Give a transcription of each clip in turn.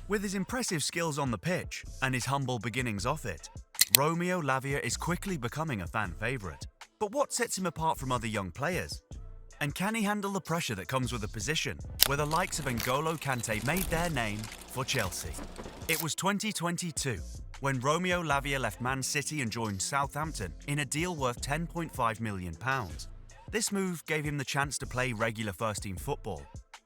With his impressive skills on the pitch and his humble beginnings off it, Romeo Lavia is quickly becoming a fan favourite. But what sets him apart from other young players? And can he handle the pressure that comes with a position where the likes of N'Golo Kante made their name for Chelsea? It was 2022 when Romeo Lavia left Man City and joined Southampton in a deal worth £10.5 million. This move gave him the chance to play regular first-team football,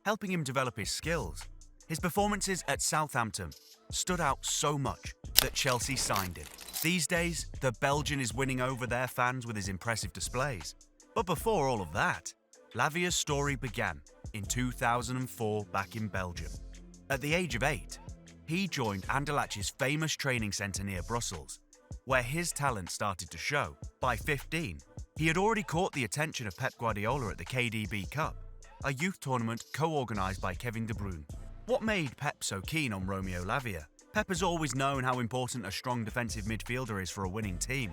helping him develop his skills. His performances at Southampton stood out so much that Chelsea signed him. These days, the Belgian is winning over their fans with his impressive displays. But before all of that, Lavia's story began in 2004 back in Belgium. At the age of 8, he joined Anderlech's famous training centre near Brussels, where his talent started to show. By 15, he had already caught the attention of Pep Guardiola at the KDB Cup, a youth tournament co-organised by Kevin De Bruyne. What made Pep so keen on Romeo Lavia? Pep has always known how important a strong defensive midfielder is for a winning team.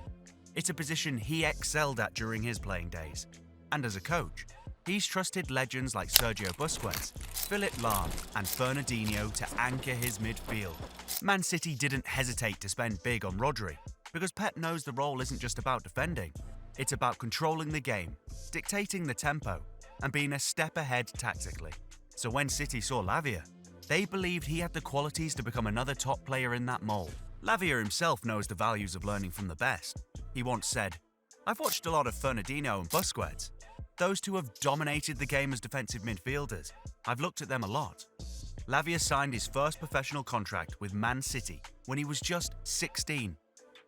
It's a position he excelled at during his playing days. And as a coach, he's trusted legends like Sergio Busquets, Philipp Lahm and Fernandinho to anchor his midfield. Man City didn't hesitate to spend big on Rodri, because Pep knows the role isn't just about defending. It's about controlling the game, dictating the tempo, and being a step ahead tactically. So when City saw Lavia, they believed he had the qualities to become another top player in that mould. Lavia himself knows the values of learning from the best. He once said, "I've watched a lot of Fernandinho and Busquets. Those two have dominated the game as defensive midfielders. I've looked at them a lot." Lavia signed his first professional contract with Man City when he was just 16.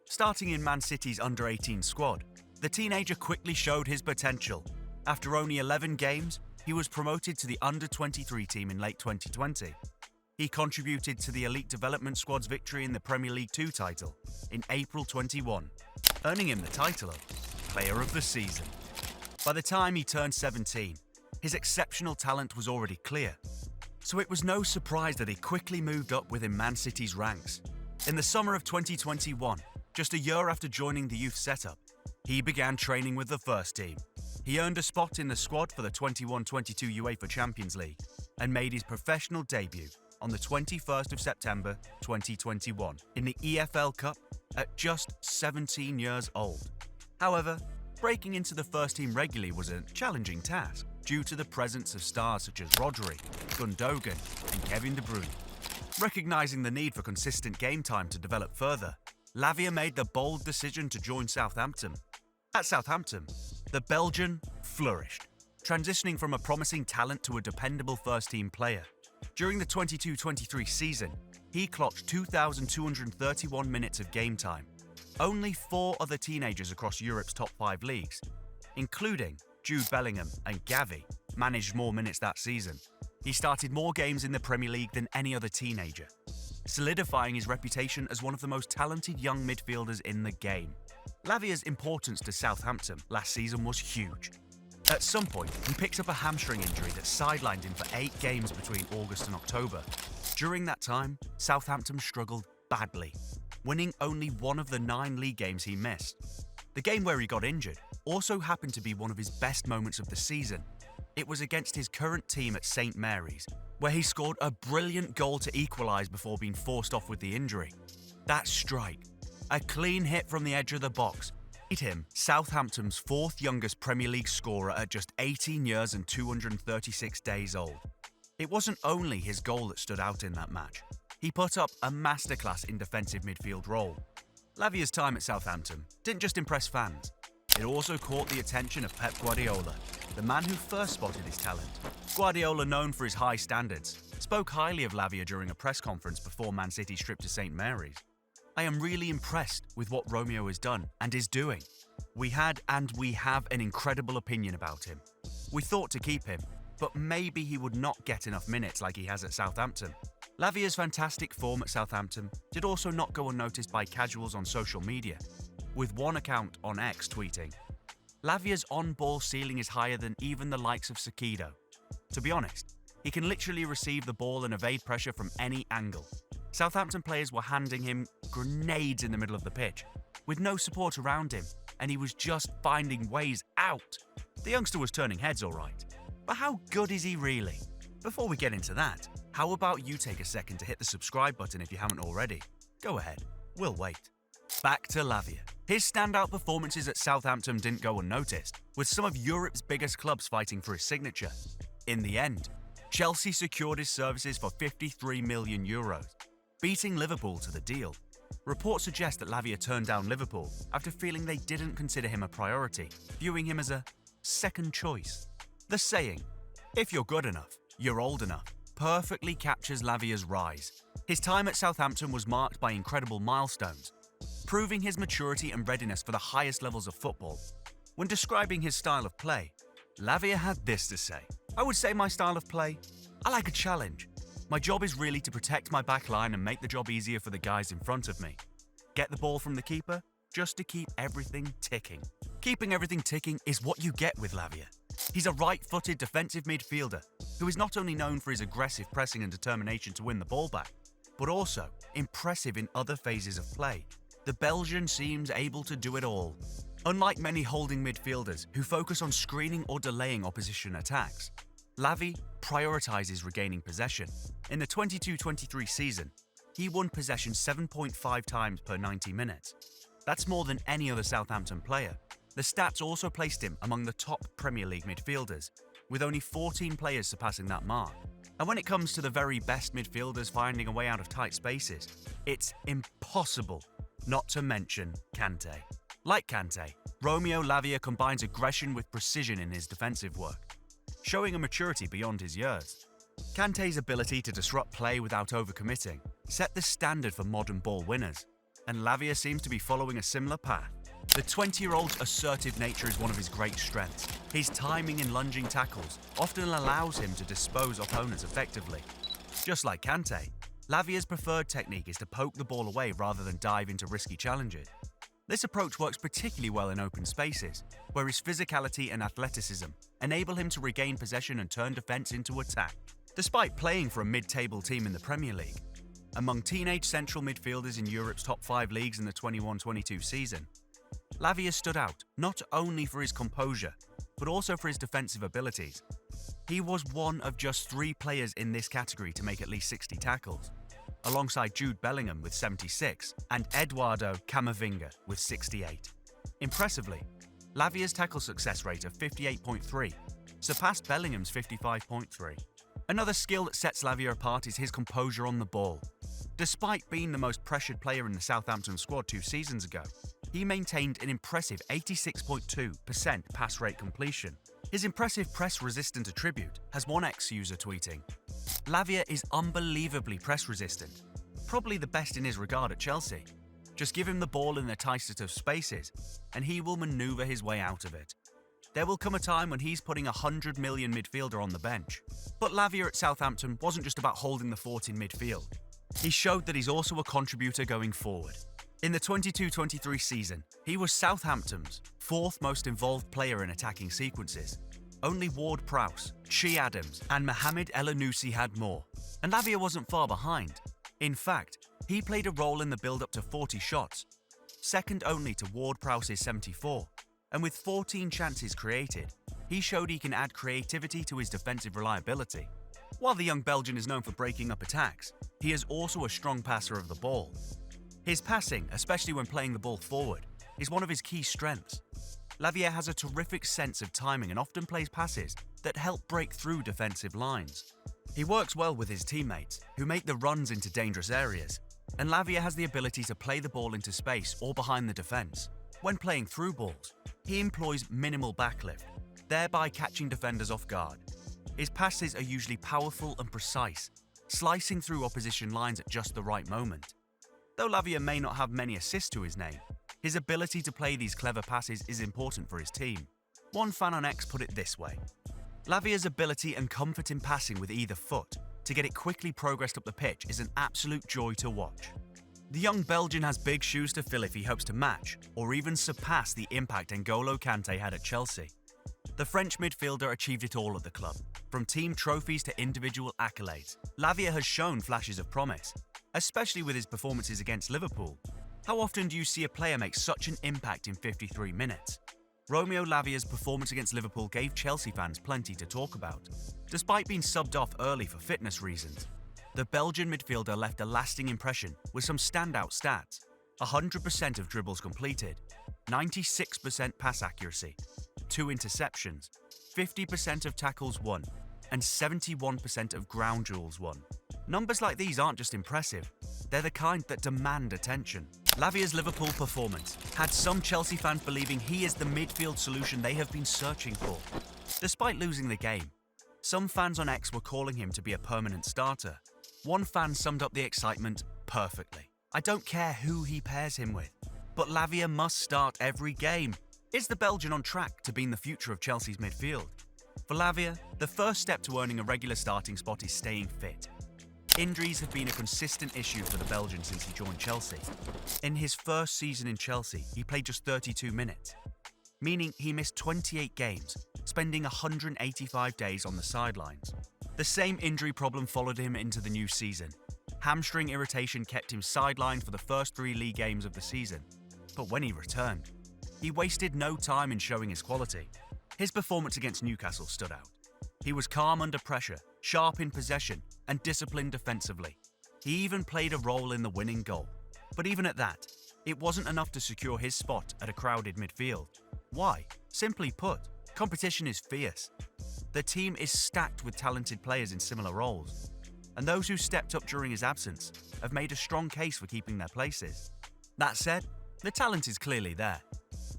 Starting in Man City's under-18 squad, the teenager quickly showed his potential. After only 11 games, he was promoted to the under-23 team in late 2020. He contributed to the elite development squad's victory in the Premier League 2 title in April 21, earning him the title of Player of the Season. By the time he turned 17, his exceptional talent was already clear, so it was no surprise that he quickly moved up within Man City's ranks. In the summer of 2021, just a year after joining the youth setup, he began training with the first team. He earned a spot in the squad for the 21-22 UEFA Champions League and made his professional debut on the 21st of September 2021 in the EFL Cup at just 17 years old. However, breaking into the first team regularly was a challenging task due to the presence of stars such as Rodri, Gundogan and Kevin De Bruyne. Recognizing the need for consistent game time to develop further, Lavia made the bold decision to join Southampton. At Southampton, the Belgian flourished, transitioning from a promising talent to a dependable first-team player. During the 22-23 season, he clocked 2,231 minutes of game time. Only 4 other teenagers across Europe's top 5 leagues, including Jude Bellingham and Gavi, managed more minutes that season. He started more games in the Premier League than any other teenager, solidifying his reputation as one of the most talented young midfielders in the game. Lavia's importance to Southampton last season was huge. At some point, he picked up a hamstring injury that sidelined him for 8 games between August and October. During that time, Southampton struggled badly, winning only one of the 9 league games he missed. The game where he got injured also happened to be one of his best moments of the season. It was against his current team at St Mary's, where he scored a brilliant goal to equalise before being forced off with the injury. That strike, a clean hit from the edge of the box, made him Southampton's 4th youngest Premier League scorer at just 18 years and 236 days old. It wasn't only his goal that stood out in that match. He put up a masterclass in defensive midfield role. Lavia's time at Southampton didn't just impress fans, it also caught the attention of Pep Guardiola, the man who first spotted his talent. Guardiola, known for his high standards, spoke highly of Lavia during a press conference before Man City's trip to St Mary's. "I am really impressed with what Romeo has done and is doing. We had and we have an incredible opinion about him. We thought to keep him, but maybe he would not get enough minutes like he has at Southampton." Lavia's fantastic form at Southampton did also not go unnoticed by casuals on social media, with one account on X tweeting, "Lavia's on-ball ceiling is higher than even the likes of Sakido. To be honest, he can literally receive the ball and evade pressure from any angle." Southampton players were handing him grenades in the middle of the pitch, with no support around him, and he was just finding ways out. The youngster was turning heads all right, but how good is he really? Before we get into that, how about you take a second to hit the subscribe button if you haven't already? Go ahead, we'll wait. Back to Lavia. His standout performances at Southampton didn't go unnoticed, with some of Europe's biggest clubs fighting for his signature. In the end, Chelsea secured his services for €53 million, beating Liverpool to the deal. Reports suggest that Lavia turned down Liverpool after feeling they didn't consider him a priority, viewing him as a second choice. The saying, "If you're good enough, you're old enough," perfectly captures Lavia's rise. His time at Southampton was marked by incredible milestones, proving his maturity and readiness for the highest levels of football. When describing his style of play, Lavia had this to say: "I would say my style of play, I like a challenge. My job is really to protect my back line and make the job easier for the guys in front of me. Get the ball from the keeper, just to keep everything ticking." Keeping everything ticking is what you get with Lavia. He's a right-footed defensive midfielder who is not only known for his aggressive pressing and determination to win the ball back, but also impressive in other phases of play. The Belgian seems able to do it all. Unlike many holding midfielders who focus on screening or delaying opposition attacks, Lavia prioritizes regaining possession. In the 22-23 season, he won possession 7.5 times per 90 minutes. That's more than any other Southampton player. The stats also placed him among the top Premier League midfielders, with only 14 players surpassing that mark. And when it comes to the very best midfielders finding a way out of tight spaces, it's impossible not to mention Kante. Like Kante, Romeo Lavia combines aggression with precision in his defensive work, showing a maturity beyond his years. Kante's ability to disrupt play without overcommitting set the standard for modern ball winners, and Lavia seems to be following a similar path. The 20-year-old's assertive nature is one of his great strengths. His timing in lunging tackles often allows him to dispose opponents effectively. Just like Kante, Lavia's preferred technique is to poke the ball away rather than dive into risky challenges. This approach works particularly well in open spaces, where his physicality and athleticism enable him to regain possession and turn defense into attack. Despite playing for a mid-table team in the Premier League, among teenage central midfielders in Europe's top 5 leagues in the 21-22 season, Lavia stood out not only for his composure, but also for his defensive abilities. He was one of just 3 players in this category to make at least 60 tackles, alongside Jude Bellingham with 76 and Eduardo Camavinga with 68. Impressively, Lavia's tackle success rate of 58.3 surpassed Bellingham's 55.3. Another skill that sets Lavia apart is his composure on the ball. Despite being the most pressured player in the Southampton squad 2 seasons ago, he maintained an impressive 86.2% pass rate completion. His impressive press-resistant attribute has one ex-user tweeting, "Lavia is unbelievably press-resistant, probably the best in his regard at Chelsea. Just give him the ball in the tightest of spaces, and he will maneuver his way out of it. There will come a time when he's putting a $100 million midfielder on the bench." But Lavia at Southampton wasn't just about holding the fort in midfield. He showed that he's also a contributor going forward. In the 22-23 season, he was Southampton's 4th most involved player in attacking sequences. Only Ward-Prowse, Che Adams, and Mohamed Elyounoussi had more, and Lavia wasn't far behind. In fact, he played a role in the build-up to 40 shots, second only to Ward-Prowse's 74, and with 14 chances created, he showed he can add creativity to his defensive reliability. While the young Belgian is known for breaking up attacks, he is also a strong passer of the ball. His passing, especially when playing the ball forward, is one of his key strengths. Lavia has a terrific sense of timing and often plays passes that help break through defensive lines. He works well with his teammates, who make the runs into dangerous areas, and Lavia has the ability to play the ball into space or behind the defense. When playing through balls, he employs minimal backlift, thereby catching defenders off guard. His passes are usually powerful and precise, slicing through opposition lines at just the right moment. Though Lavia may not have many assists to his name, his ability to play these clever passes is important for his team. One fan on X put it this way: "Lavia's ability and comfort in passing with either foot to get it quickly progressed up the pitch is an absolute joy to watch." The young Belgian has big shoes to fill if he hopes to match or even surpass the impact N'Golo Kante had at Chelsea. The French midfielder achieved it all at the club, from team trophies to individual accolades. Lavia has shown flashes of promise, especially with his performances against Liverpool. How often do you see a player make such an impact in 53 minutes? Romeo Lavia's performance against Liverpool gave Chelsea fans plenty to talk about. Despite being subbed off early for fitness reasons, the Belgian midfielder left a lasting impression with some standout stats: 100% of dribbles completed, 96% pass accuracy, 2 interceptions, 50% of tackles won, and 71% of ground duels won. Numbers like these aren't just impressive, they're the kind that demand attention. Lavia's Liverpool performance had some Chelsea fans believing he is the midfield solution they have been searching for. Despite losing the game, some fans on X were calling him to be a permanent starter. One fan summed up the excitement perfectly. "I don't care who he pairs him with, but Lavia must start every game." Is the Belgian on track to being the future of Chelsea's midfield? For Lavia, the first step to earning a regular starting spot is staying fit. Injuries have been a consistent issue for the Belgian since he joined Chelsea. In his first season in Chelsea, he played just 32 minutes, meaning he missed 28 games, spending 185 days on the sidelines. The same injury problem followed him into the new season. Hamstring irritation kept him sidelined for the first 3 league games of the season, but when he returned, he wasted no time in showing his quality. His performance against Newcastle stood out. He was calm under pressure, sharp in possession, and disciplined defensively. He even played a role in the winning goal. But even at that, it wasn't enough to secure his spot at a crowded midfield. Why? Simply put, competition is fierce. The team is stacked with talented players in similar roles, and those who stepped up during his absence have made a strong case for keeping their places. That said, the talent is clearly there.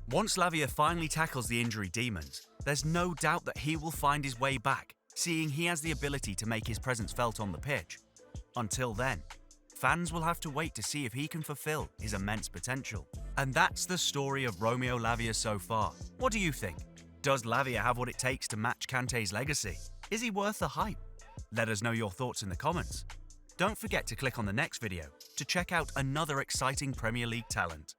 Once Lavia finally tackles the injury demons, there's no doubt that he will find his way back, seeing he has the ability to make his presence felt on the pitch. Until then, fans will have to wait to see if he can fulfill his immense potential. And that's the story of Romeo Lavia so far. What do you think? Does Lavia have what it takes to match Kante's legacy? Is he worth the hype? Let us know your thoughts in the comments. Don't forget to click on the next video to check out another exciting Premier League talent.